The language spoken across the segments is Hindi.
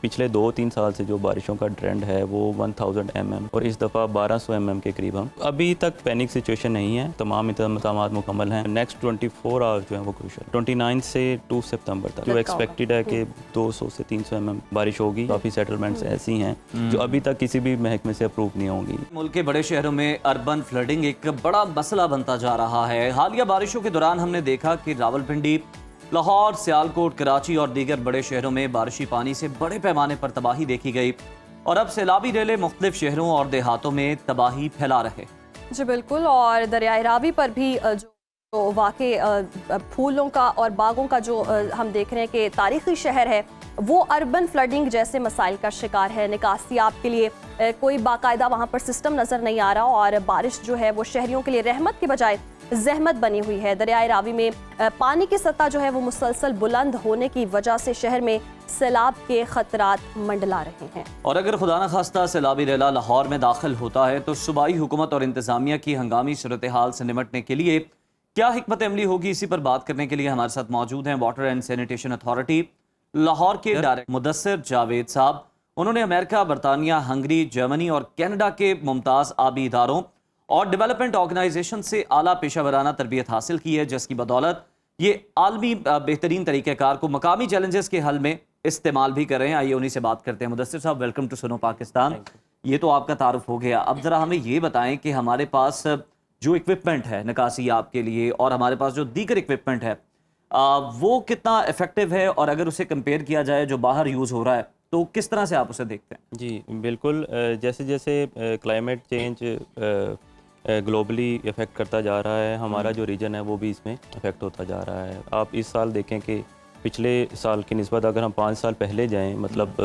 पिछले 2-3 साल से जो बारिशों का ट्रेंड है वो 1000 mm और इस दफ़ा 1200 mm के करीब हम अभी तक पैनिक सिचुएशन नहीं है। तमाम इंतज़ामात मुकम्मल हैं। नेक्स्ट 24 आवर्स जो है वो क्रूशल 29 से 2 सितंबर तक जो एक्सपेक्टेड है कि 200 से 300 mm बारिश होगी। काफ़ी सेटलमेंट्स ऐसी हैं जो अभी तक किसी भी महकमे से अप्रूव नहीं होंगी। मुल्क के बड़े शहरों में अर्बन फ्लडिंग एक बड़ा मसला बनता जा रहा है। हालिया बारिशों के दौरान हमने देखा कि रावलपिंडी, लाहौर, सियालकोट, कराची और दीगर बड़े शहरों में बारिशी पानी से बड़े पैमाने पर तबाही देखी गई और अब सैलाबी रेले मुख्तलिफ शहरों और देहातों में तबाही फैला रहे। जी बिल्कुल। और दरियाए रावी पर भी जो वाक़ई फूलों का और बागों का जो हम देख रहे हैं कि तारीख़ी शहर है वो अर्बन फ्लडिंग जैसे मसाइल का शिकार है। निकासियाब के लिए कोई बाकायदा वहाँ पर सिस्टम नज़र नहीं आ रहा और बारिश जो है वो शहरियों के लिए रहमत के बजाय जहमत बनी हुई है। दरियाए रावी में पानी की सतह जो है वो मुसलसल बुलंद होने की वजह से शहर में सैलाब के खतरात मंडला रहे हैं। और अगर खुदा न खास्ता सैलाबी रेला लाहौर में दाखिल होता है तो सूबाई हुकूमत और इंतजामिया की हंगामी सूरत हाल से निपटने के लिए क्या हिकमत अमली होगी, इसी पर बात करने के लिए हमारे साथ मौजूद हैं water and sanitation authority Lahore के डायरेक्टर मुदस्सिर जावेद साहब। उन्होंने अमेरिका, बरतानिया, हंगरी, जर्मनी और कनाडा के मुमताज़ आबी इदारों और डेवलपमेंट ऑर्गेनाइजेशन से आला पेशा वराना तरबियत हासिल की है, जिसकी बदौलत ये आलमी बेहतरीन तरीक़ेकार को मकामी चैलेंजेस के हल में इस्तेमाल भी कर रहे हैं। आइए उन्हीं से बात करते हैं। मुदस्सिर साहब, वेलकम टू सुनो पाकिस्तान। ये तो आपका तारुफ हो गया, अब ज़रा हमें ये बताएं कि हमारे पास जो इक्विपमेंट है निकासी आपके लिए और हमारे पास जो दीगर इक्विपमेंट है वो कितना इफेक्टिव है और अगर उसे कंपेयर किया जाए जो बाहर यूज़ हो रहा है तो किस तरह से आप उसे देखते हैं? जी बिल्कुल। जैसे जैसे क्लाइमेट चेंज ग्लोबली इफ़ेक्ट करता जा रहा है, हमारा जो रीजन है वो भी इसमें इफ़ेक्ट होता जा रहा है। आप इस साल देखें कि पिछले साल की निस्बत अगर हम 5 साल पहले जाएं, मतलब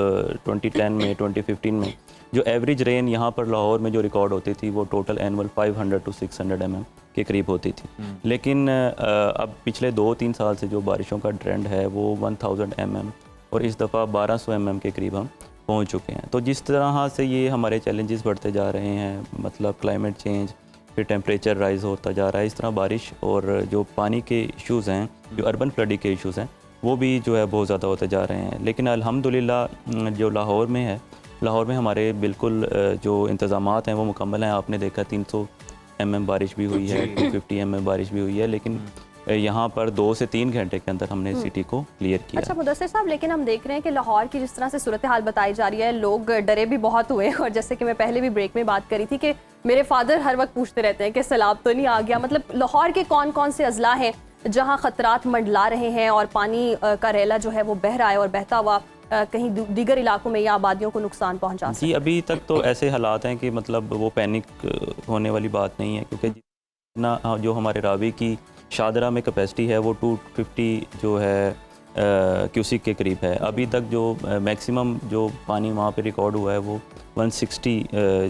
2010 में, 2015 में जो एवरेज रेन यहाँ पर लाहौर में जो रिकॉर्ड होती थी वो टोटल एनुअल 500 to 600 mm के करीब होती थी। लेकिन अब पिछले 2-3 साल से जो बारिशों का ट्रेंड है वो 1000 mm और इस दफ़ा 1200 mm के करीब हम पहुँच चुके हैं। तो जिस तरह से ये हमारे चैलेंजेस बढ़ते जा रहे हैं, मतलब क्लाइमेट चेंज, फिर टेम्परेचर राइज़ होता जा रहा है, इस तरह बारिश और जो पानी के इश्यूज़ हैं, जो अर्बन फ्लडिंग के इश्यूज़ हैं, वो भी जो है बहुत ज़्यादा होते जा रहे हैं। लेकिन अल्हम्दुलिल्लाह जो लाहौर में है, लाहौर में हमारे बिल्कुल जो इंतज़ामात हैं वो मुकम्मल हैं। आपने देखा 300 mm बारिश भी हुई है, 250 mm बारिश भी हुई है, लेकिन यहाँ पर 2 से 3 घंटे के अंदर हमने सिटी को क्लियर किया। अच्छा मुदस्सिर साहब, लेकिन हम देख रहे हैं कि लाहौर की जिस तरह से सूरत हाल बताई जा रही है, लोग डरे भी बहुत हुए और जैसे कि मैं पहले भी ब्रेक में बात करी थी कि मेरे फादर हर वक्त पूछते रहते हैं कि सैलाब तो नहीं आ गया। मतलब लाहौर के कौन कौन से अजला हैं जहाँ खतरात मंडला रहे हैं और पानी का रेला जो है वो बह रहा है और बहता हुआ कहीं दीगर इलाकों में या आबादियों को नुकसान पहुँचा सकता है? जी अभी तक तो ऐसे हालात हैं कि मतलब वो पैनिक होने वाली बात नहीं है, क्योंकि जितना जो हमारे रावी की शादरा में कैपेसिटी है वो 250 जो है क्यूसिक के करीब है। अभी तक जो मैक्सिमम जो पानी वहाँ पे रिकॉर्ड हुआ है वो 160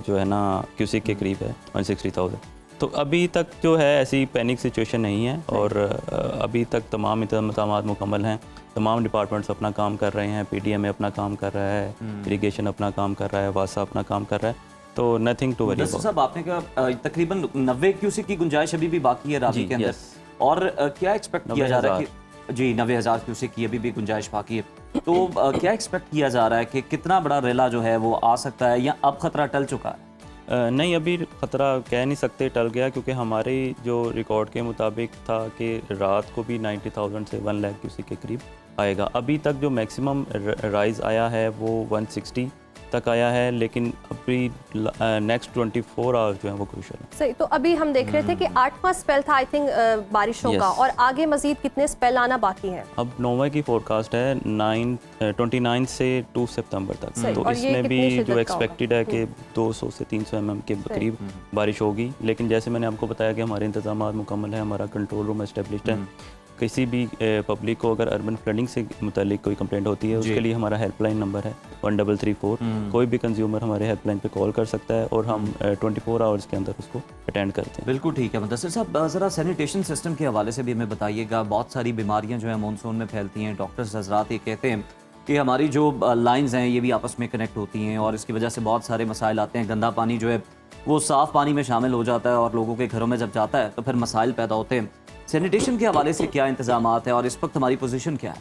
जो है ना क्यूसिक के करीब है, 160,000। तो अभी तक जो है ऐसी पैनिक सिचुएशन नहीं है और अभी तक तमाम इंतज़ामात मुकम्मल हैं। तमाम डिपार्टमेंट्स अपना काम कर रहे हैं, PDMA अपना काम कर रहा है, इरिगेशन अपना काम कर रहा है, वासा अपना काम कर रहा है, तो नथिंग टू वरी अबाउट। साहब, आपने कहा तकरीबन 90 क्यूसिक की गुंजाइश अभी भी बाकी है रावी के अंदर और क्या एक्सपेक्ट किया जा रहा है कि जी 90,000 क्यूसिक की अभी भी गुंजाइश बाकी है, तो क्या एक्सपेक्ट किया जा रहा है कि कितना बड़ा रेला जो है वो आ सकता है या अब खतरा टल चुका है? नहीं, अभी ख़तरा कह नहीं सकते टल गया, क्योंकि हमारे जो रिकॉर्ड के मुताबिक था कि रात को भी 90,000 से 1 लाख क्यूसिक के करीब आएगा। अभी तक जो मैक्सिमम राइज़ आया है वो 160 तक आया है, लेकिन अभी नेक्स्ट 24 आवर्स जो है वो क्रूशल है। सही, तो अभी हम देख रहे थे कि 8वां स्पेल था आई थिंक बारिशों का, और आगे मजीद कितने स्पेल आना बाकी हैं? अब 9वें की फोरकास्ट है 29 से 2 सितंबर तक, तो इसमें भी जो एक्सपेक्टेड है कि 200 से 300 mm के करीब बारिश होगी। लेकिन जैसे मैंने आपको बताया कि हमारे इंतजामात मुकम्मल है, हमारा कंट्रोल रूम एस्टेब्लिश्ड है। किसी भी पब्लिक को अगर अर्बन फ्लडिंग से मुतालिक कोई कंप्लेंट होती है, उसके लिए हमारा हेल्पलाइन नंबर है 1334। कोई भी कंज्यूमर हमारे हेल्पलाइन पे कॉल कर सकता है और हम 24 आवर्स के अंदर उसको अटेंड करते हैं। बिल्कुल ठीक है। मुदस्सिर साहब, ज़रा सैनिटेशन सिस्टम के हवाले से भी हमें बताइएगा। बहुत सारी बीमारियाँ जो है मानसून में फैलती हैं। डॉक्टर्स हजरात ये कहते हैं कि हमारी जो लाइन्स हैं ये भी आपस में कनेक्ट होती हैं और इसकी वजह से बहुत सारे मसाइल आते हैं। गंदा पानी जो है वो साफ़ पानी में शामिल हो जाता है और लोगों के घरों में जब जाता है तो फिर मसाइल पैदा होते हैं। सैनिटेशन के हवाले से क्या इंतजामात है और इस वक्त हमारी पोजीशन क्या है?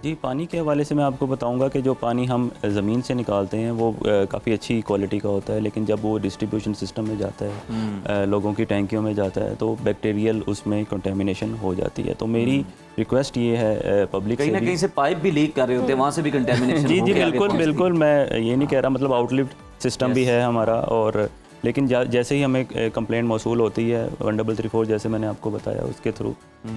जी, पानी के हवाले से मैं आपको बताऊंगा कि जो पानी हम ज़मीन से निकालते हैं वो काफ़ी अच्छी क्वालिटी का होता है, लेकिन जब वो डिस्ट्रीब्यूशन सिस्टम में जाता है, लोगों की टैंकियों में जाता है, तो बैक्टीरियल उसमें कंटेमिनेशन हो जाती है। तो मेरी रिक्वेस्ट ये है पब्लिक कहीं से ना कहीं से पाइप भी लीक कर रहे होते हैं, वहाँ से भी कंटेमिनेशन जी जी बिल्कुल बिल्कुल, मैं ये नहीं कह रहा, मतलब आउटलिफ्ट सिस्टम भी है हमारा, और लेकिन जैसे ही हमें कंप्लेंट मौसूल होती है 1334 जैसे मैंने आपको बताया उसके थ्रू,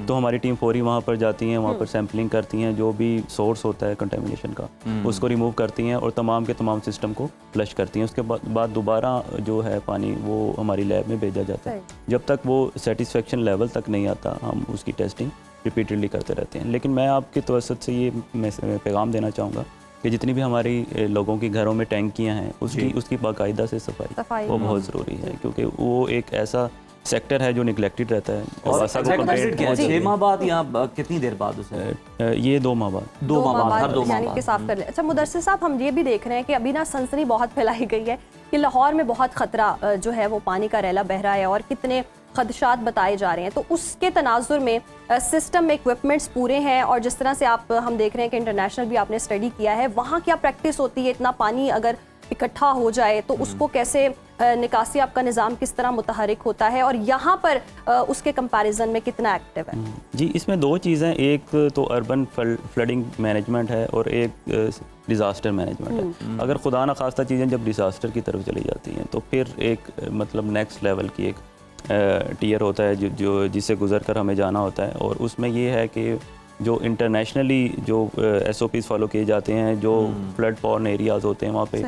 तो हमारी टीम फौरी वहाँ पर जाती हैं, वहाँ पर सैम्पलिंग करती हैं, जो भी सोर्स होता है कंटेमिनेशन का उसको रिमूव करती हैं और तमाम के तमाम सिस्टम को फ्लश करती हैं। उसके बाद दोबारा जो है पानी वो हमारी लैब में भेजा जाता है। जब तक वो सेटिस्फेक्शन लेवल तक नहीं आता हम उसकी टेस्टिंग रिपीटेडली करते रहते हैं। लेकिन मैं आपकी तवसत से ये पैगाम देना चाहूँगा कि जितनी भी हमारी लोगों के घरों में टैंकियाँ हैं उसकी बाकायदा से सफाई वो बहुत ज़रूरी है, क्योंकि वो एक ऐसा सेक्टर है जो निगलेक्टेड रहता है। और वासा को exact visit क्या है? कंप्लेंट 6 माह बाद या कितनी देर बाद उसे? ये 2 माह बाद 2 माह बाद, हर 2 माह यानी बाद। कि साफ कर ले। अच्छा मुदस्सिर साहब, हम ये भी देख रहे हैं कि अभी ना सनसनी बहुत फैलाई गई है कि लाहौर में बहुत ख़तरा जो है वो पानी का रैला बह रहा है और कितने खदशात बताए जा रहे हैं। तो उसके तनाजुर में सिस्टम में इक्विपमेंट्स पूरे हैं, और जिस तरह से हम देख रहे हैं कि इंटरनेशनल भी आपने स्टडी किया है, वहाँ क्या प्रैक्टिस होती है? इतना पानी अगर इकट्ठा हो जाए तो उसको कैसे निकासी आपका निज़ाम किस तरह मुतहरिक होता है, और यहाँ पर उसके कंपैरिजन में कितना एक्टिव है? जी, इसमें 2 चीज़ें, एक तो अर्बन फ्लडिंग मैनेजमेंट है और एक डिज़ास्टर मैनेजमेंट है। अगर खुदा न खास्ता चीज़ें जब डिज़ास्टर की तरफ चली जाती हैं तो फिर एक मतलब नेक्स्ट लेवल की एक टीयर होता है जो जिससे गुजर कर हमें जाना होता है, और उसमें ये है कि जो इंटरनेशनली जो SOPs फॉलो किए जाते हैं, जो फ्लड पॉर्न एरियाज़ होते हैं वहाँ पे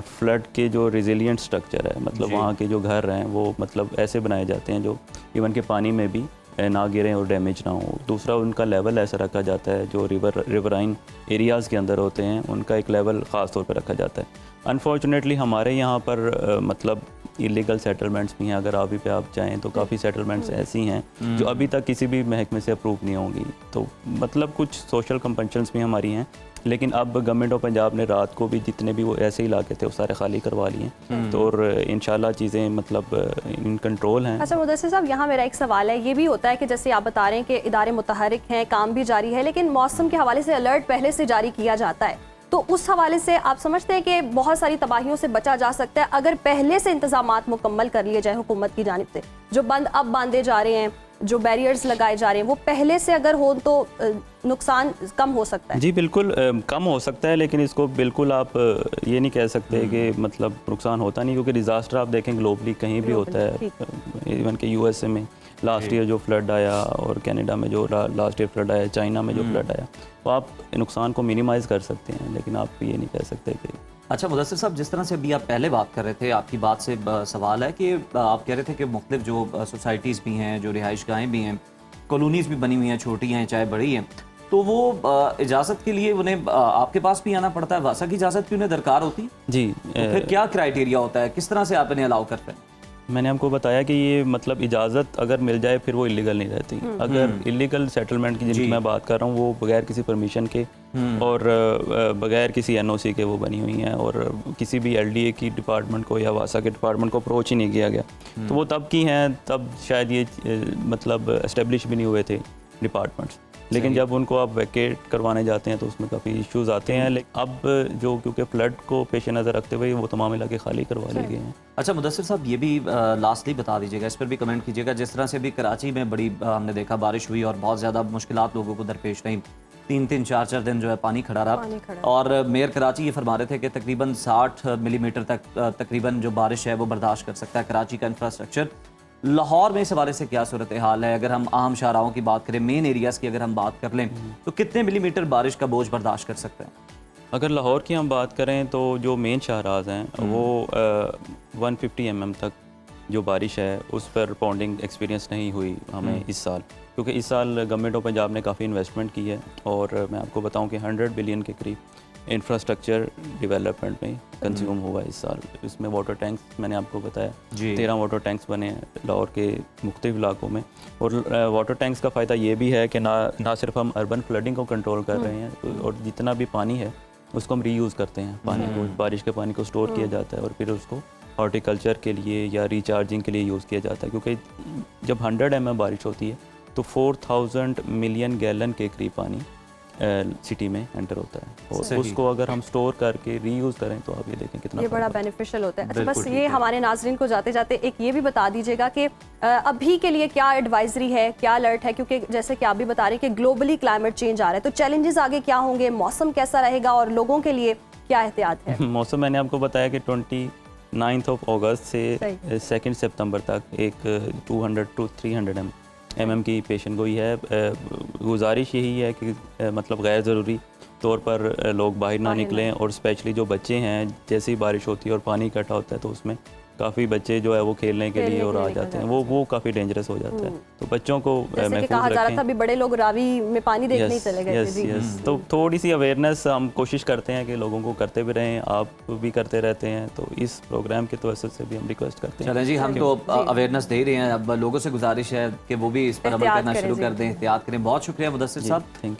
फ्लड के जो रिजिलियंट स्ट्रक्चर है, मतलब वहाँ के जो घर हैं वो मतलब ऐसे बनाए जाते हैं जो इवन के पानी में भी ना गिरें और डैमेज ना हो। दूसरा, उनका लेवल ऐसा रखा जाता है, जो रिवराइन एरियाज़ के अंदर होते हैं उनका एक लेवल ख़ास तौर पर रखा जाता है। अनफॉर्चुनेटली हमारे यहाँ पर मतलब इलीगल सेटलमेंट्स भी हैं। अगर अभी पे आप जाएँ तो काफ़ी सेटलमेंट्स ऐसी हैं जो अभी तक किसी भी महकमे से अप्रूव नहीं होंगी। तो मतलब कुछ सोशल कंपल्शंस भी हमारी हैं, लेकिन अब गवर्नमेंट ऑफ पंजाब ने रात को भी जितने भी वो ऐसे इलाके थे वो सारे खाली करवा लिए, तो और इंशाल्लाह चीज़ें मतलब इन कंट्रोल हैं। अच्छा मुदस्सिर साहब, यहाँ मेरा एक सवाल है, ये भी होता है कि जैसे आप बता रहे हैं कि इदारे मुतहरिक हैं, काम भी जारी है, लेकिन मौसम के हवाले से अलर्ट पहले से जारी किया जाता है, तो उस हवाले से आप समझते हैं कि बहुत सारी तबाहियों से बचा जा सकता है अगर पहले से इंतजामात मुकम्मल कर लिए जाए हुकूमत की जानिब से? जो बंद अब बांधे जा रहे हैं, जो बैरियर्स लगाए जा रहे हैं, वो पहले से अगर हो तो नुकसान कम हो सकता है? जी बिल्कुल कम हो सकता है, लेकिन इसको बिल्कुल आप ये नहीं कह सकते कि मतलब नुकसान होता नहीं, क्योंकि डिज़ास्टर आप देखें ग्लोबली कहीं भी होता है। इवन के USA में लास्ट ईयर जो फ्लड आया, और कनाडा में जो लास्ट ईयर फ्लड आया, चाइना में जो फ्लड आया, तो आप नुकसान को मिनिमाइज़ कर सकते हैं, लेकिन आप ये नहीं कह सकते कि। अच्छा मुदस्सिर साहब, जिस तरह से अभी आप पहले बात कर रहे थे, आपकी बात से सवाल है कि आप कह रहे थे कि मुख्तलिफ जो सोसाइटीज़ भी हैं, जो रिहाइशगाहें भी हैं, कॉलोनीज़ भी बनी हुई हैं, छोटी हैं चाहे बड़ी हैं, तो वो इजाज़त के लिए उन्हें आपके पास भी आना पड़ता है? वासा की इजाज़त भी उन्हें दरकार होती है? जी, तो फिर क्या क्राइटेरिया होता है, किस तरह से आप इन्हें अलाउ करते हैं? मैंने आपको बताया कि ये मतलब इजाज़त अगर मिल जाए फिर वो इलीगल नहीं रहती। अगर इलीगल सेटलमेंट की जिनकी मैं बात कर रहा हूँ, वो बगैर किसी परमिशन के और बगैर किसी NOC के वो बनी हुई हैं, और किसी भी LDA की डिपार्टमेंट को या वासा के डिपार्टमेंट को अप्रोच ही नहीं किया गया, तो वो तब की हैं, तब शायद ये मतलब एस्टेब्लिश भी नहीं हुए थे डिपार्टमेंट्स। लेकिन जब उनको आप वैकेट करवाने जाते हैं तो उसमें काफ़ी इश्यूज आते हैं। लेकिन अब जो क्योंकि फ्लड को पेश नज़र रखते हुए वो तमाम इलाके खाली करवा लिए गए हैं। अच्छा मुदस्सिर साहब, ये भी लास्टली बता दीजिएगा, इस पर भी कमेंट कीजिएगा, जिस तरह से अभी कराची में बड़ी हमने देखा बारिश हुई और बहुत ज़्यादा मुश्किलात लोगों को दरपेश रही, 3-3, 4-4 दिन जो है पानी खड़ा रहा, और मेयर कराची ये फरमा रहे थे कि तकरीबन 60 मिलीमीटर तक तकरीबन जो बारिश है वो बर्दाश्त कर सकता है कराची का इंफ्रास्ट्रक्चर। लाहौर में इस हवाले से क्या सूरत हाल है? अगर हम आम शाहराहों की बात करें, मेन एरियाज़ की अगर हम बात कर लें, तो कितने मिलीमीटर बारिश का बोझ बर्दाश्त कर सकते हैं? अगर लाहौर की हम बात करें तो जो मेन शाहराज हैं वो 150 mm तक जो बारिश है उस पर पॉन्डिंग एक्सपीरियंस नहीं हुई हमें इस साल, क्योंकि इस साल गवर्नमेंट ऑफ पंजाब ने काफ़ी इन्वेस्टमेंट की है, और मैं आपको बताऊं कि 100 बिलियन के करीब इंफ्रास्ट्रक्चर डेवलपमेंट में कंज्यूम हुआ इस साल। इसमें वाटर टैंक्स मैंने आपको बताया 13 वाटर टैंक्स बने हैं लाहौर के मुख्तलिफ इलाकों में, और वाटर टैंक्स का फ़ायदा ये भी है कि ना सिर्फ हम अर्बन फ्लडिंग को कंट्रोल कर रहे हैं, और जितना भी पानी है उसको हम रीयूज़ करते हैं, पानी को, बारिश के पानी को स्टोर किया जाता है और फिर उसको हॉर्टिकल्चर के लिए या रिचार्जिंग के लिए यूज़ किया जाता है। क्योंकि जब 100 mm बारिश होती है तो 4000 मिलियन गैलन के करीब पानी सिटी में एंटर होता है और सही। उसको अगर हम स्टोर करके रीयूज़ करें तो आप ये देखें कितना ये बड़ा फ़र्क बेनिफिशियल होता है। अच्छा, बिल्कुल बस ठीक ये है। हमारे नाजरीन को जाते जाते एक ये भी बता दीजिएगा कि अभी के लिए क्या एडवाइजरी है, क्या अलर्ट है, क्योंकि जैसे कि आप भी बता रहे हैं कि ग्लोबली क्लाइमेट चेंज आ रहा है, तो चैलेंजेस आगे क्या होंगे, मौसम कैसा रहेगा और लोगों के लिए क्या एहतियात है? मौसम मैंने आपको बताया कि 29 अगस्त से सही। 2 सितंबर तक एक 200 to 300 mm की पेशन गोई है। गुजारिश यही है कि मतलब गैर ज़रूरी तौर पर लोग बाहर ना बाहर ना निकलें और स्पेशली जो बच्चे हैं, जैसे ही बारिश होती है और पानी इकट्ठा होता है तो उसमें काफ़ी बच्चे जो है वो खेलने के लिए और आ निकल जाते हैं, वो काफ़ी डेंजरस हो जाता है। तो बच्चों को जैसे कि महफूज कहा जा रहा था रखें। अभी बड़े लोग रावी में पानी देखने ही चले गए थे। जी। यस तो थोड़ी सी अवेयरनेस हम कोशिश करते हैं कि लोगों को करते भी रहें, आप भी करते रहते हैं, तो इस प्रोग्राम के तवसत से भी हम रिक्वेस्ट करते हैं। चलें जी, हम तो अवेयरनेस दे रहे हैं, अब लोगों से गुजारिश है कि वो भी इस पर अमल एहतियात करना करें, शुरू जी। कर दें, एहतियात करें। बहुत शुक्रिया मुदस्सिर साहब। थैंक